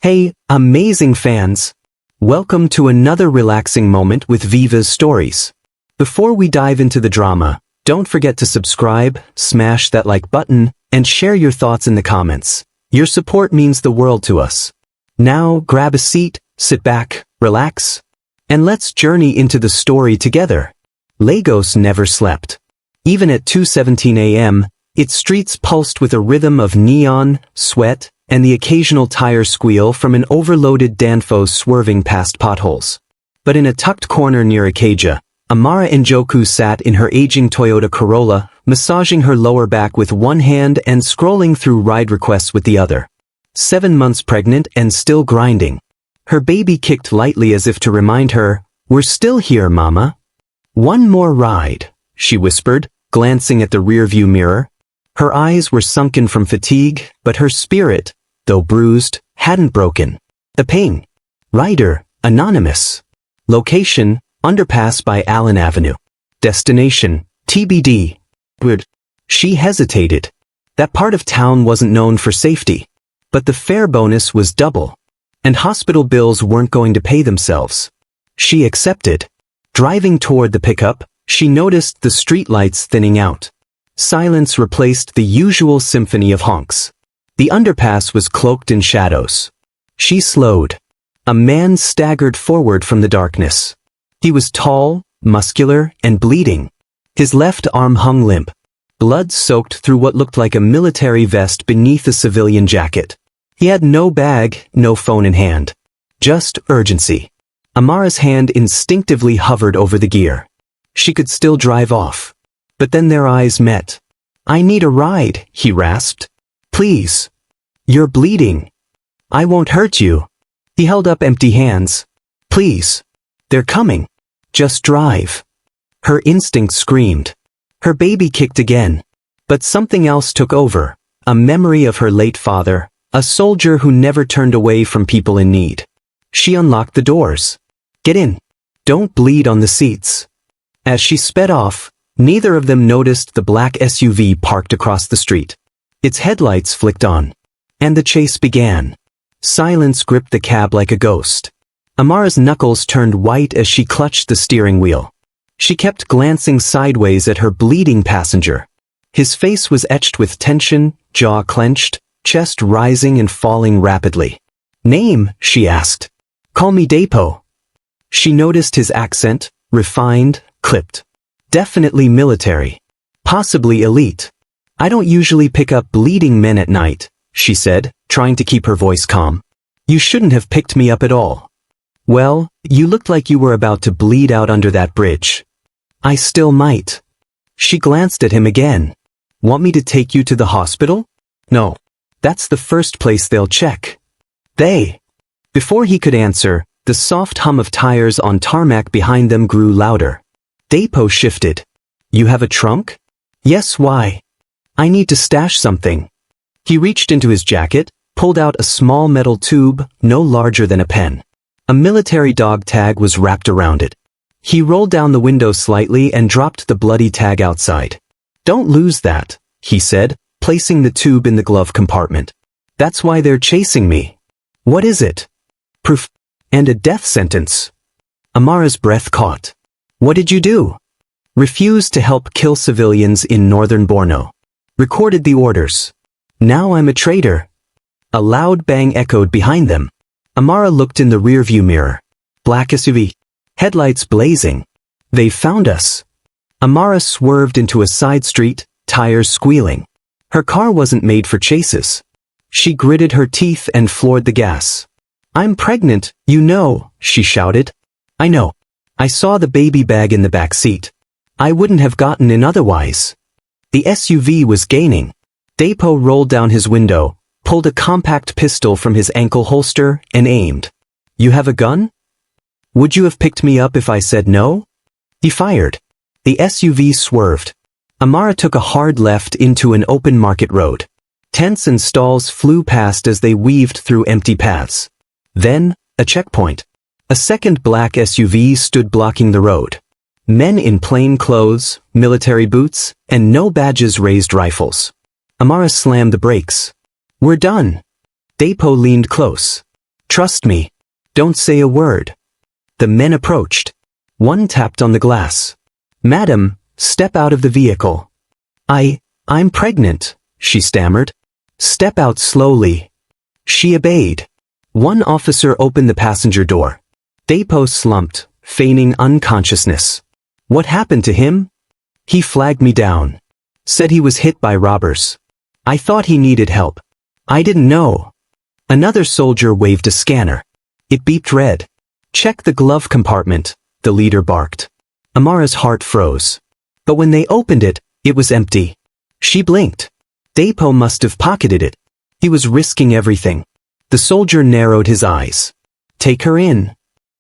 Hey, amazing fans! Welcome to another relaxing moment with VIVA'S Stories. Before we dive into the drama, don't forget to subscribe, smash that like button, and share your thoughts in the comments. Your support means the world to us. Now, grab a seat, sit back, relax, and let's journey into the story together. Lagos never slept. Even at 2:17 a.m., its streets pulsed with a rhythm of neon, sweat, and the occasional tire squeal from an overloaded Danfo swerving past potholes. But in a tucked corner near Ikeja, Amara Njoku sat in her aging Toyota Corolla, massaging her lower back with one hand and scrolling through ride requests with the other. 7 months pregnant and still grinding. Her baby kicked lightly as if to remind her, "We're still here, Mama." "One more ride," she whispered, glancing at the rearview mirror. Her eyes were sunken from fatigue, but her spirit, though bruised, hadn't broken. The ping. Rider, anonymous. Location, underpass by Allen Avenue. Destination, TBD. Weird. She hesitated. That part of town wasn't known for safety. But the fare bonus was double. And hospital bills weren't going to pay themselves. She accepted. Driving toward the pickup, she noticed the streetlights thinning out. Silence replaced the usual symphony of honks. The underpass was cloaked in shadows. She slowed. A man staggered forward from the darkness. He was tall, muscular, and bleeding. His left arm hung limp. Blood soaked through what looked like a military vest beneath a civilian jacket. He had no bag, no phone in hand. Just urgency. Amara's hand instinctively hovered over the gear. She could still drive off. But then their eyes met. "I need a ride," he rasped. "Please. You're bleeding. I won't hurt you." He held up empty hands. "Please. They're coming. Just drive." Her instinct screamed. Her baby kicked again. But something else took over. A memory of her late father, a soldier who never turned away from people in need. She unlocked the doors. "Get in. Don't bleed on the seats." As she sped off, neither of them noticed the black SUV parked across the street. Its headlights flicked on. And the chase began. Silence gripped the cab like a ghost. Amara's knuckles turned white as she clutched the steering wheel. She kept glancing sideways at her bleeding passenger. His face was etched with tension, jaw clenched, chest rising and falling rapidly. "Name?" she asked. "Call me Depo." She noticed his accent, refined, clipped. Definitely military. Possibly elite. "I don't usually pick up bleeding men at night," she said, trying to keep her voice calm. "You shouldn't have picked me up at all." "Well, you looked like you were about to bleed out under that bridge." "I still might." She glanced at him again. "Want me to take you to the hospital?" "No. That's the first place they'll check." "They." Before he could answer, the soft hum of tires on tarmac behind them grew louder. Depo shifted. "You have a trunk?" "Yes, why?" "I need to stash something." He reached into his jacket, pulled out a small metal tube, no larger than a pen. A military dog tag was wrapped around it. He rolled down the window slightly and dropped the bloody tag outside. "Don't lose that," he said, placing the tube in the glove compartment. "That's why they're chasing me." "What is it?" "Proof. And a death sentence." Amara's breath caught. "What did you do?" "Refused to help kill civilians in northern Borno. Recorded the orders. Now I'm a traitor." A loud bang echoed behind them. Amara looked in the rearview mirror. Black SUV. Headlights blazing. "They found us." Amara swerved into a side street, tires squealing. Her car wasn't made for chases. She gritted her teeth and floored the gas. "I'm pregnant, you know," she shouted. "I know. I saw the baby bag in the back seat. I wouldn't have gotten in otherwise." The SUV was gaining. Depo rolled down his window, pulled a compact pistol from his ankle holster, and aimed. "You have a gun? Would you have picked me up if I said no?" He fired. The SUV swerved. Amara took a hard left into an open market road. Tents and stalls flew past as they weaved through empty paths. Then, a checkpoint. A second black SUV stood blocking the road. Men in plain clothes, military boots, and no badges raised rifles. Amara slammed the brakes. "We're done." Depo leaned close. Trust me. Don't say a word. The men approached. One tapped on the glass. Madam, step out of the vehicle. I'm pregnant, she stammered. Step out slowly. She obeyed. One officer opened the passenger door. Depo slumped, feigning unconsciousness. What happened to him? He flagged me down. Said he was hit by robbers. I thought he needed help. I didn't know. Another soldier waved a scanner. It beeped red. Check the glove compartment, the leader barked. Amara's heart froze. But when they opened it, it was empty. She blinked. Depo must have pocketed it. He was risking everything. The soldier narrowed his eyes. Take her in.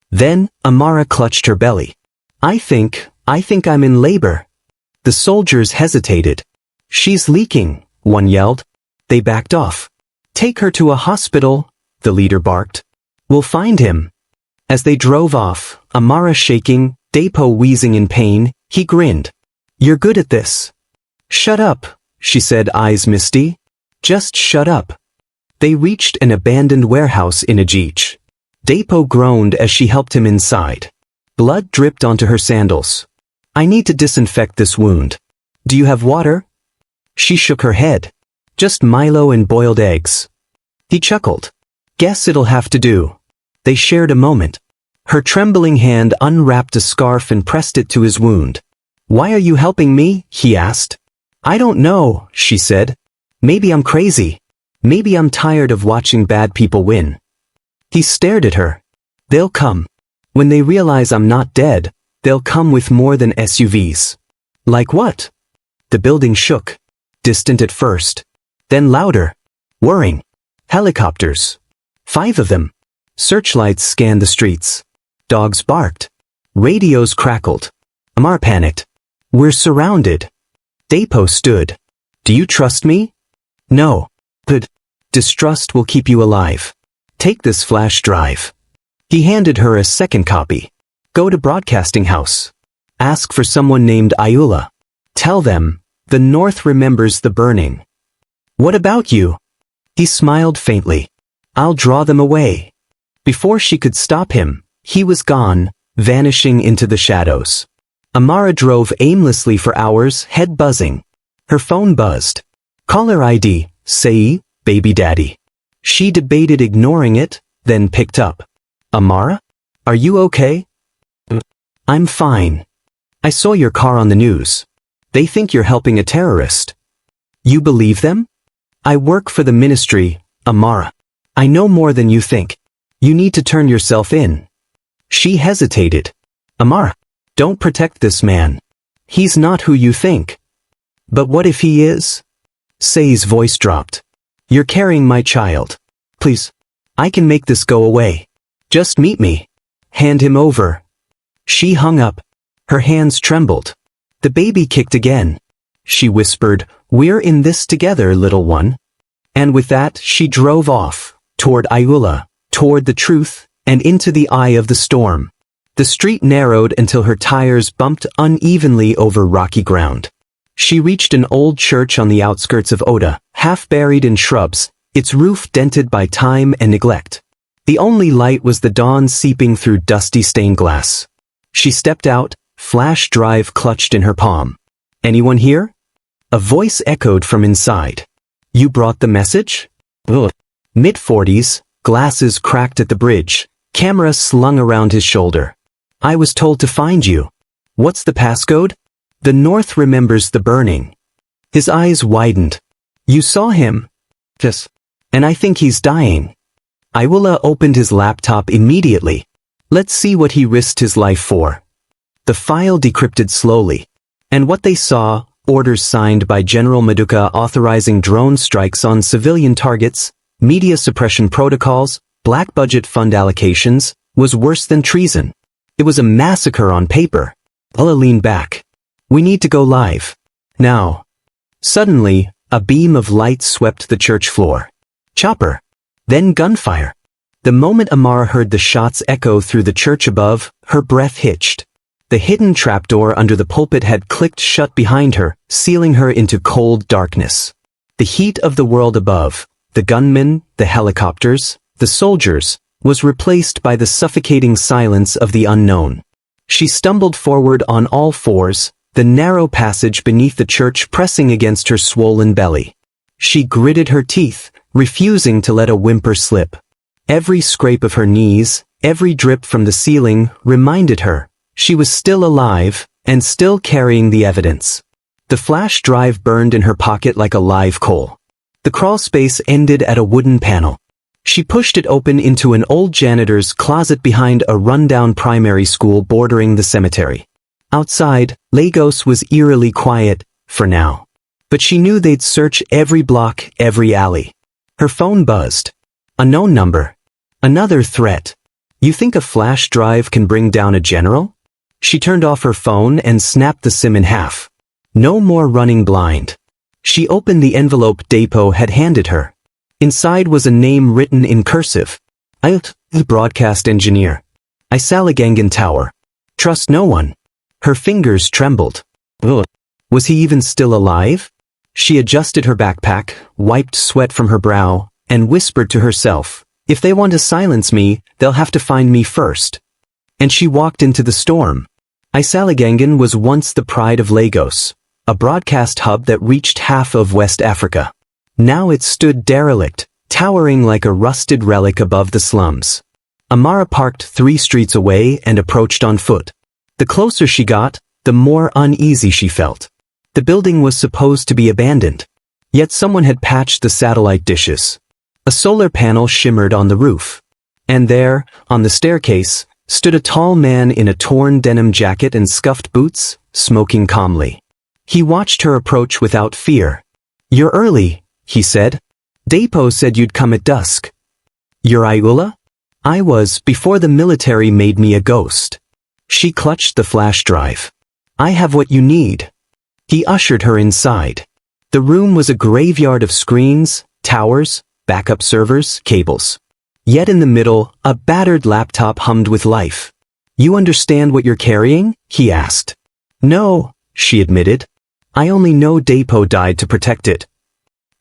Then, Amara clutched her belly. I think I'm in labor. The soldiers hesitated. She's leaking, one yelled. They backed off. Take her to a hospital, the leader barked. We'll find him. As they drove off, Amara shaking, Depo wheezing in pain, he grinned. You're good at this. Shut up, she said, eyes misty. Just shut up. They reached an abandoned warehouse in Ajij. Depo groaned as she helped him inside. Blood dripped onto her sandals. I need to disinfect this wound. Do you have water? She shook her head. Just Milo and boiled eggs. He chuckled. Guess it'll have to do. They shared a moment. Her trembling hand unwrapped a scarf and pressed it to his wound. Why are you helping me? He asked. I don't know, she said. Maybe I'm crazy. Maybe I'm tired of watching bad people win. He stared at her. They'll come. When they realize I'm not dead, they'll come with more than SUVs. Like what? The building shook. Distant at first. Then louder. Whirring. Helicopters. 5 of them. Searchlights scanned the streets. Dogs barked. Radios crackled. Amar panicked. We're surrounded. Depo stood. Do you trust me? No. But distrust will keep you alive. Take this flash drive. He handed her a second copy. Go to Broadcasting House. Ask for someone named Ayula. Tell them, the North remembers the burning. What about you? He smiled faintly. I'll draw them away. Before she could stop him, he was gone, vanishing into the shadows. Amara drove aimlessly for hours, head buzzing. Her phone buzzed. Caller ID, say, baby daddy. She debated ignoring it, then picked up. Amara? Are you okay? I'm fine. I saw your car on the news. They think you're helping a terrorist. You believe them? I work for the ministry, Amara. I know more than you think. You need to turn yourself in. She hesitated. Amara, don't protect this man. He's not who you think. But what if he is? Say's voice dropped. You're carrying my child. Please. I can make this go away. Just meet me. Hand him over. She hung up. Her hands trembled. The baby kicked again. She whispered, We're in this together, little one. And with that, she drove off, toward Ayula, toward the truth, and into the eye of the storm. The street narrowed until her tires bumped unevenly over rocky ground. She reached an old church on the outskirts of Oda, half buried in shrubs, its roof dented by time and neglect. The only light was the dawn seeping through dusty stained glass. She stepped out, flash drive clutched in her palm. Anyone here? A voice echoed from inside. You brought the message? Ugh. Mid-40s, glasses cracked at the bridge, camera slung around his shoulder. I was told to find you. What's the passcode? The North remembers the burning. His eyes widened. You saw him? Yes. And I think he's dying. Ayula opened his laptop immediately. Let's see what he risked his life for. The file decrypted slowly. And what they saw, orders signed by General Maduka authorizing drone strikes on civilian targets, media suppression protocols, black budget fund allocations, was worse than treason. It was a massacre on paper. Ayula leaned back. We need to go live. Now. Suddenly, a beam of light swept the church floor. Chopper. Then gunfire. The moment Amara heard the shots echo through the church above, her breath hitched. The hidden trapdoor under the pulpit had clicked shut behind her, sealing her into cold darkness. The heat of the world above, the gunmen, the helicopters, the soldiers, was replaced by the suffocating silence of the unknown. She stumbled forward on all fours, the narrow passage beneath the church pressing against her swollen belly. She gritted her teeth, refusing to let a whimper slip. Every scrape of her knees, every drip from the ceiling, reminded her she was still alive and still carrying the evidence. The flash drive burned in her pocket like a live coal. The crawl space ended at a wooden panel. She pushed it open into an old janitor's closet behind a rundown primary school bordering the cemetery. Outside, Lagos was eerily quiet, for now. But she knew they'd search every block, every alley. Her phone buzzed. A known number. Another threat. You think a flash drive can bring down a general? She turned off her phone and snapped the SIM in half. No more running blind. She opened the envelope Depo had handed her. Inside was a name written in cursive. The broadcast engineer. Isalagangan Tower. Trust no one. Her fingers trembled. Ugh. Was he even still alive? She adjusted her backpack, wiped sweat from her brow, and whispered to herself, if they want to silence me, they'll have to find me first. And she walked into the storm. Isalagangan was once the pride of Lagos, a broadcast hub that reached half of West Africa. Now it stood derelict, towering like a rusted relic above the slums. Amara parked 3 streets away and approached on foot. The closer she got, the more uneasy she felt. The building was supposed to be abandoned. Yet someone had patched the satellite dishes. A solar panel shimmered on the roof. And there, on the staircase, stood a tall man in a torn denim jacket and scuffed boots, smoking calmly. He watched her approach without fear. "You're early," he said. "Depo said you'd come at dusk." "You're Ayula?" "I was, before the military made me a ghost." She clutched the flash drive. "I have what you need." He ushered her inside. The room was a graveyard of screens, towers, backup servers, cables. Yet in the middle, a battered laptop hummed with life. "You understand what you're carrying?" he asked. "No," she admitted. "I only know Depo died to protect it."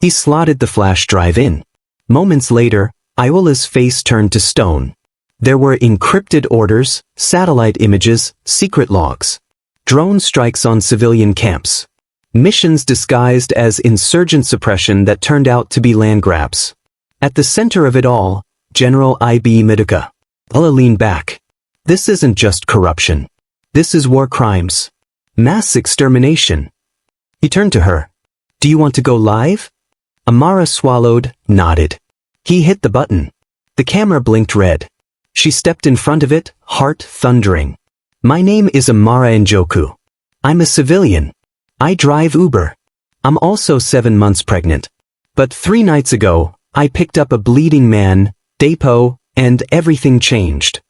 He slotted the flash drive in. Moments later, Ayula's face turned to stone. There were encrypted orders, satellite images, secret logs. Drone strikes on civilian camps. Missions disguised as insurgent suppression that turned out to be land grabs. At the center of it all, General I.B. Maduka. Ayula leaned back. "This isn't just corruption. This is war crimes. Mass extermination." He turned to her. "Do you want to go live?" Amara swallowed, nodded. He hit the button. The camera blinked red. She stepped in front of it, heart thundering. "My name is Amara Njoku. I'm a civilian. I drive Uber. I'm also 7 months pregnant. But 3 nights ago, I picked up a bleeding man, Depo, and everything changed.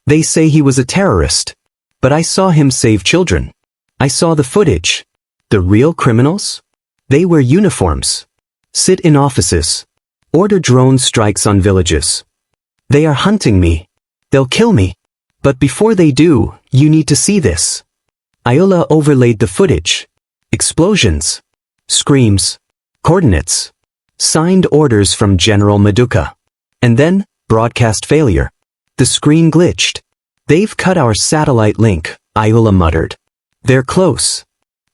They say he was a terrorist. But I saw him save children. I saw the footage. The real criminals? They wear uniforms. Sit in offices. Order drone strikes on villages. They are hunting me. They'll kill me. But before they do, you need to see this." Ayula overlaid the footage. Explosions. Screams. Coordinates. Signed orders from General Maduka. And then, broadcast failure. The screen glitched. "They've cut our satellite link," Ayula muttered. "They're close."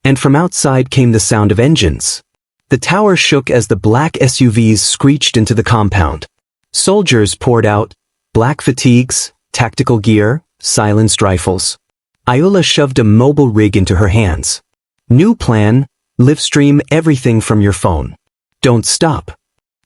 And from outside came the sound of engines. The tower shook as the black SUVs screeched into the compound. Soldiers poured out, black fatigues, tactical gear, silenced rifles. Ayula shoved a mobile rig into her hands. "New plan, livestream everything from your phone. Don't stop."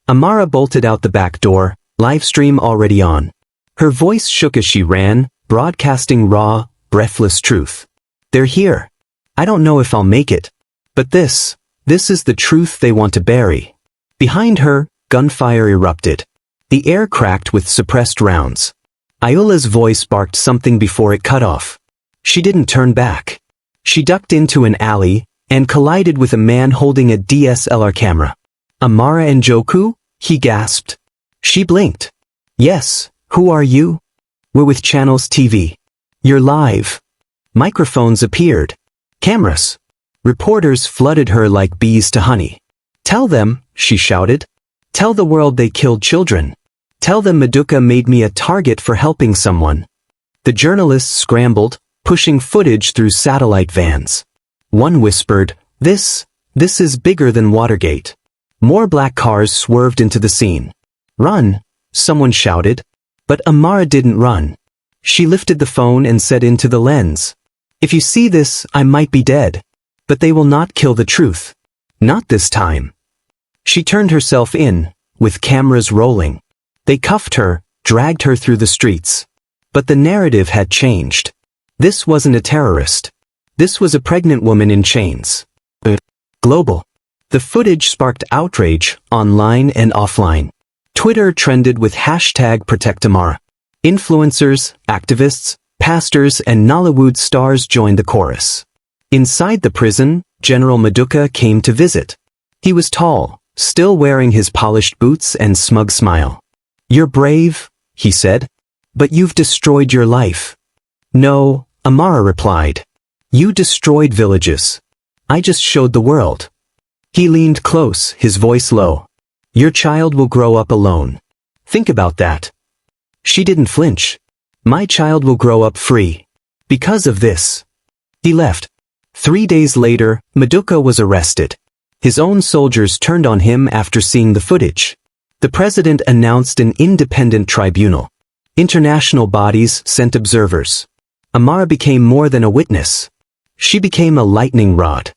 Amara bolted out the back door, livestream already on. Her voice shook as she ran, broadcasting raw, breathless truth. "They're here. I don't know if I'll make it. But this is the truth they want to bury." Behind her, gunfire erupted. The air cracked with suppressed rounds. Ayula's voice barked something before it cut off. She didn't turn back. She ducked into an alley and collided with a man holding a DSLR camera. "Amara Njoku?" he gasped. She blinked. "Yes, who are you?" "We're with Channels TV. You're live." Microphones appeared. Cameras. Reporters flooded her like bees to honey. "Tell them," she shouted. "Tell the world they killed children. Tell them Njoku made me a target for helping someone. The journalists scrambled, pushing footage through satellite vans. One whispered, This is bigger than Watergate. More black cars swerved into the scene. Run, someone shouted. But Amara didn't run. She lifted the phone and said into the lens, If you see this, I might be dead. But they will not kill the truth. Not this time. She turned herself in, with cameras rolling. They cuffed her, dragged her through the streets. But the narrative had changed. This wasn't a terrorist. This was a pregnant woman in chains. Global. The footage sparked outrage, online and offline. Twitter trended with #ProtectAmara. Influencers, activists, pastors and Nollywood stars joined the chorus. Inside the prison, General Njoku came to visit. He was tall, still wearing his polished boots and smug smile. You're brave, he said. But you've destroyed your life. No, Amara replied. You destroyed villages. I just showed the world. He leaned close, his voice low. Your child will grow up alone. Think about that. She didn't flinch. My child will grow up free. Because of this. He left. 3 days later, Njoku was arrested. His own soldiers turned on him after seeing the footage. The president announced an independent tribunal. International bodies sent observers. Amara became more than a witness. She became a lightning rod.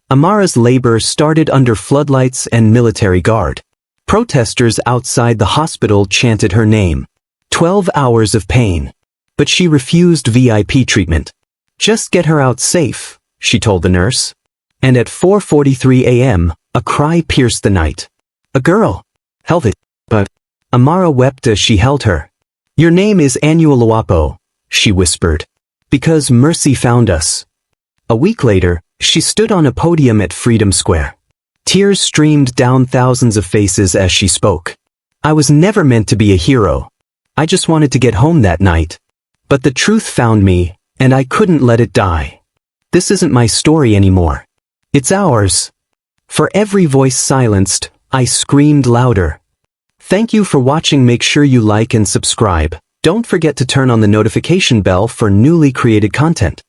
Amara's labor started under floodlights and military guard. Protesters outside the hospital chanted her name. 12 hours of pain. But she refused VIP treatment. Just get her out safe, she told the nurse. And at 4:43 a.m., a cry pierced the night. A girl. Held it. But Amara wept as she held her. Your name is Anuoluapo, she whispered. Because mercy found us. A week later, she stood on a podium at Freedom Square. Tears streamed down thousands of faces as she spoke. I was never meant to be a hero. I just wanted to get home that night. But the truth found me, and I couldn't let it die. This isn't my story anymore. It's ours. For every voice silenced, I screamed louder. Thank you for watching. Make sure you like and subscribe. Don't forget to turn on the notification bell for newly created content.